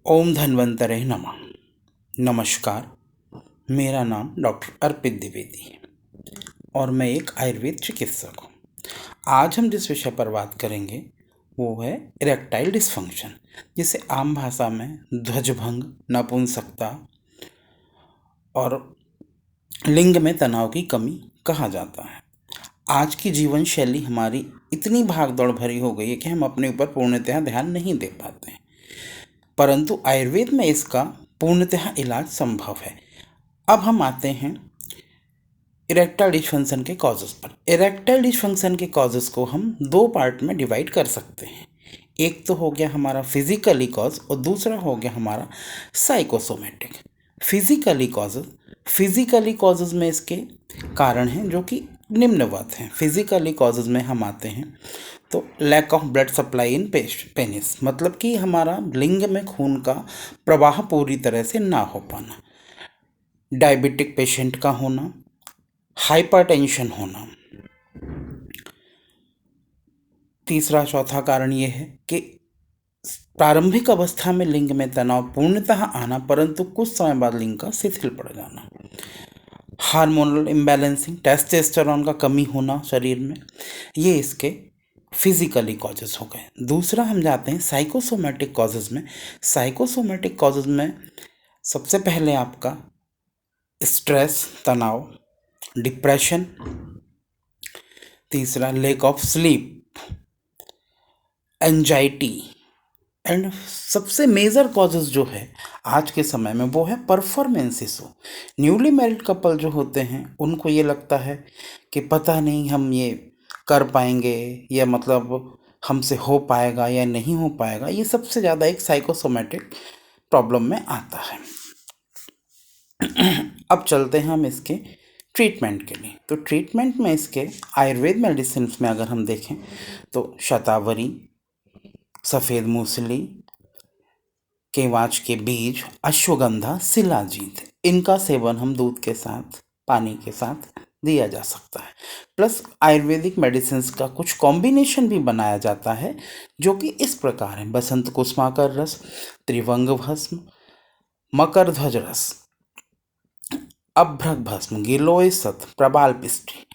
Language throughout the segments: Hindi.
ओम धन्वंतरे नमः। नमस्कार। मेरा नाम डॉक्टर अर्पित द्विवेदी है और मैं एक आयुर्वेद चिकित्सक हूँ। आज हम जिस विषय पर बात करेंगे वो है इरेक्टाइल डिसफंक्शन, जिसे आम भाषा में ध्वजभंग, नपुंसकता और लिंग में तनाव की कमी कहा जाता है। आज की जीवन शैली हमारी इतनी भागदौड़ भरी हो गई है कि हम अपने ऊपर पूर्णतः ध्यान नहीं दे पाते हैं, परंतु आयुर्वेद में इसका पूर्णतः इलाज संभव है। अब हम आते हैं इरेक्टाइल डिसफंक्शन के कॉजेस पर। इरेक्टाइल डिसफंक्शन के कॉजेस को हम दो पार्ट में डिवाइड कर सकते हैं। एक तो हो गया हमारा फिजिकली कॉज और दूसरा हो गया हमारा साइकोसोमेटिक। फिजिकली कॉजेज में इसके कारण हैं जो कि निम्नवत हैं। फिजिकली कॉजेज में हम आते हैं तो lack of blood supply in penis, मतलब कि हमारा लिंग में खून का प्रवाह पूरी तरह से ना हो पाना, डायबिटिक पेशेंट का होना, हाइपरटेंशन होना। तीसरा चौथा कारण ये है कि प्रारंभिक अवस्था में लिंग में तनाव पूर्णतः आना, परंतु कुछ समय बाद लिंग का शिथिल पड़ जाना। हार्मोनल इम्बैलेंसिंग, टेस्टोस्टेरोन का कमी होना शरीर में, ये इसके फिजिकली कॉजेज हो गए। दूसरा हम जाते हैं साइकोसोमेटिक कॉजेज में। साइकोसोमेटिक कॉजेज में सबसे पहले आपका स्ट्रेस, तनाव, डिप्रेशन। तीसरा lack of sleep, anxiety. And सबसे मेजर कॉजेज जो है आज के समय में वो है performance issue. Newly married couple जो होते हैं उनको ये लगता है कि पता नहीं हम ये कर पाएंगे या मतलब हमसे हो पाएगा या नहीं हो पाएगा। ये सबसे ज़्यादा एक साइकोसोमेटिक प्रॉब्लम में आता है। अब चलते हैं हम इसके ट्रीटमेंट के लिए। तो ट्रीटमेंट में इसके आयुर्वेद मेडिसिन में अगर हम देखें तो शतावरी, सफ़ेद मूसली, केवाच के बीज, अश्वगंधा, शिलाजीत, इनका सेवन हम दूध के साथ, पानी के साथ दिया जा सकता है। प्लस आयुर्वेदिक मेडिसिन का कुछ कॉम्बिनेशन भी बनाया जाता है जो कि इस प्रकार है: बसंत कुसुमाकर रस, त्रिवंग भस्म, मकर ध्वज रस, अभ्रक भस्म, गिलोय सत, प्रबाल पिष्टी।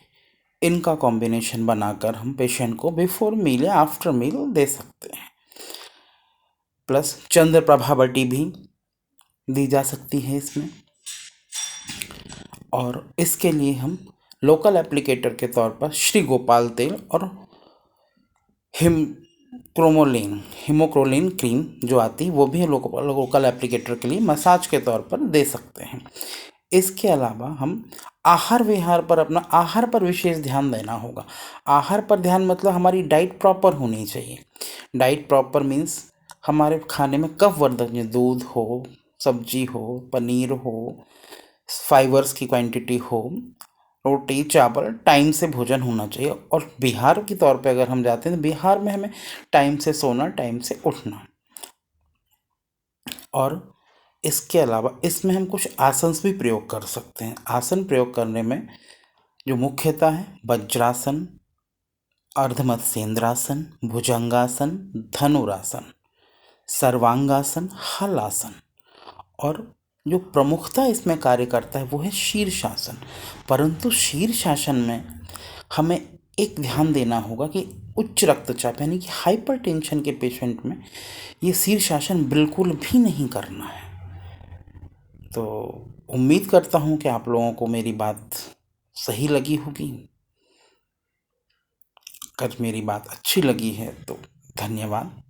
इनका कॉम्बिनेशन बनाकर हम पेशेंट को बिफोर मील या आफ्टर मील दे सकते हैं। प्लस चंद्र प्रभा बटी भी दी जा सकती है इसमें। और इसके लिए हम लोकल एप्लीकेटर के तौर पर श्री गोपाल तेल और हिमोक्रोलिन क्रीम जो आती है वो भी लोकल एप्लीकेटर के लिए मसाज के तौर पर दे सकते हैं। इसके अलावा हम आहार विहार पर, अपना आहार पर विशेष ध्यान देना होगा। आहार पर ध्यान मतलब हमारी डाइट प्रॉपर होनी चाहिए। डाइट प्रॉपर मीन्स हमारे खाने में कफवर्धक, दूध हो, सब्जी हो, पनीर हो, फाइबर्स की क्वांटिटी हो, रोटी चावल, टाइम से भोजन होना चाहिए। और बिहार के तौर पे अगर हम जाते हैं तो बिहार में हमें टाइम से सोना, टाइम से उठना। और इसके अलावा इसमें हम कुछ आसन भी प्रयोग कर सकते हैं। आसन प्रयोग करने में जो मुख्यतः है वज्रासन, अर्धमत्स्येंद्रासन, भुजंगासन, धनुरासन, सर्वांगासन, हलासन। और जो प्रमुखता इसमें कार्य करता है वो है शीर्षासन। परंतु शीर्षासन में हमें एक ध्यान देना होगा कि उच्च रक्तचाप यानी कि हाइपरटेंशन के पेशेंट में ये शीर्षासन बिल्कुल भी नहीं करना है। तो उम्मीद करता हूँ कि आप लोगों को मेरी बात सही लगी होगी। अगर मेरी बात अच्छी लगी है तो धन्यवाद।